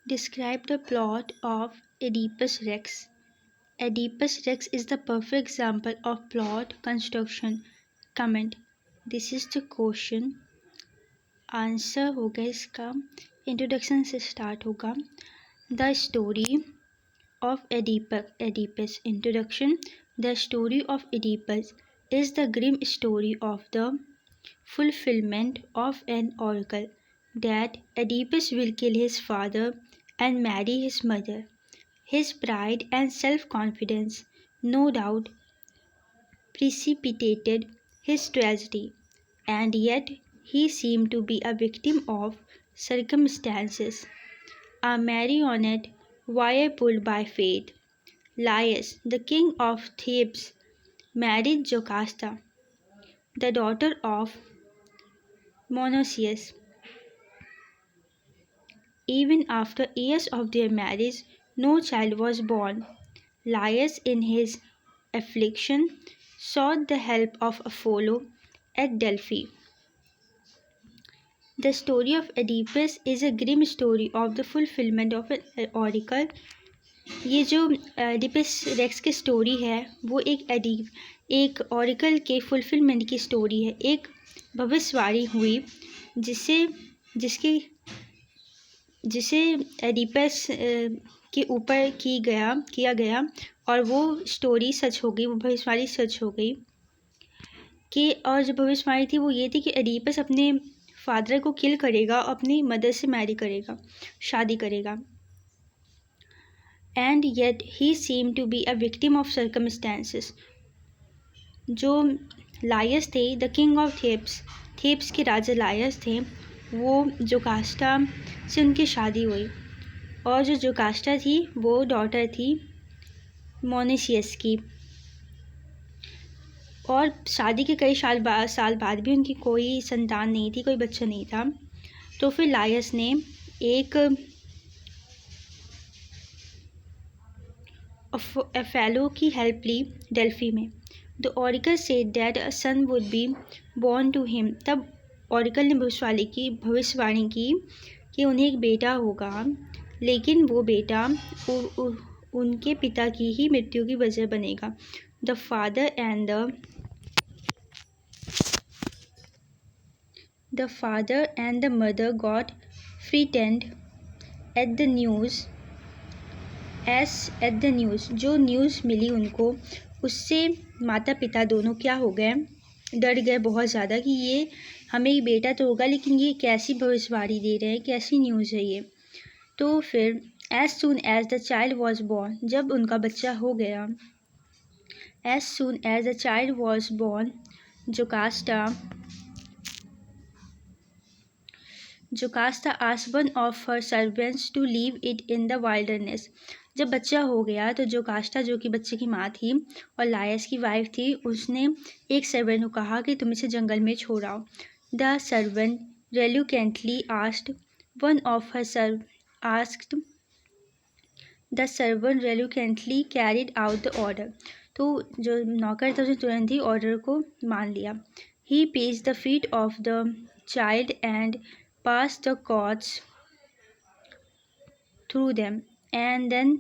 Describe the plot of Oedipus Rex. Oedipus Rex is the perfect example of plot construction. Comment. This is the question. Answer होगा इसका, introduction से start होगा. The story of Oedipus. Introduction. The story of Oedipus is the grim story of the fulfillment of an oracle that Oedipus will kill his father and marry his mother. His pride and self-confidence, no doubt, precipitated his tragedy, and yet he seemed to be a victim of circumstances, a marionette wire pulled by fate. Laius, the king of Thebes, married Jocasta, the daughter of Monoceus. Even after years of their marriage, no child was born. Laius, in his affliction, sought the help of Apollo at Delphi. The story of Oedipus is a grim story of the fulfillment of an oracle. ये जो Oedipus racks की story है वो एक auricle के fulfilment की story है. एक भविष्यवाणी हुई जिसे जिसकी जिसे एडिपस के ऊपर किया गया और वो स्टोरी सच हो गई, वो भविष्यवाणी सच हो गई कि, और जो भविष्यवाणी थी वो ये थी कि एडिपस अपने फादर को किल करेगा और अपनी मदर से मैरी करेगा, शादी करेगा. And yet he seemed to be a victim of circumstances. जो लायस थे, द किंग ऑफ थेब्स के राजा लायस थे, वो जोकास्टा से उनकी शादी हुई और जो जोकास्टा थी वो डॉटर थी मोनेसियस की, और शादी के कई साल बाद भी उनकी कोई संतान नहीं थी, कोई बच्चा नहीं था. तो फिर लायस ने एक फेलो की हेल्प ली डेल्फी में. The oracle said that a son would be born to him. तब ऑरिकल ने भविष्यवाणी की कि उन्हें एक बेटा होगा, लेकिन वो बेटा उनके पिता की ही मृत्यु की वजह बनेगा. The father and the mother got frightened at the news. जो न्यूज़ मिली उनको, उससे माता पिता दोनों क्या हो गए, डर गए बहुत ज़्यादा कि ये हमें एक बेटा तो होगा, लेकिन ये कैसी भविष्यवाणी दे रहे हैं, कैसी न्यूज़ है ये. तो फिर as soon as the child was born, जब उनका बच्चा हो गया, as soon as the child was born, Jocasta asked one of her servants to leave it in the wilderness. जब बच्चा हो गया तो जोकास्टा, जो कि बच्चे की माँ थी और लायस की वाइफ थी, उसने एक सर्वेंट को कहा कि तुम इसे जंगल में छोड़ आओ. The servant reluctantly asked one of her asked the servant reluctantly carried out the order. तो जो नौकर था उसने तुरंत ही ऑर्डर को मान लिया. He placed the feet of the child and passed the cords through them, and then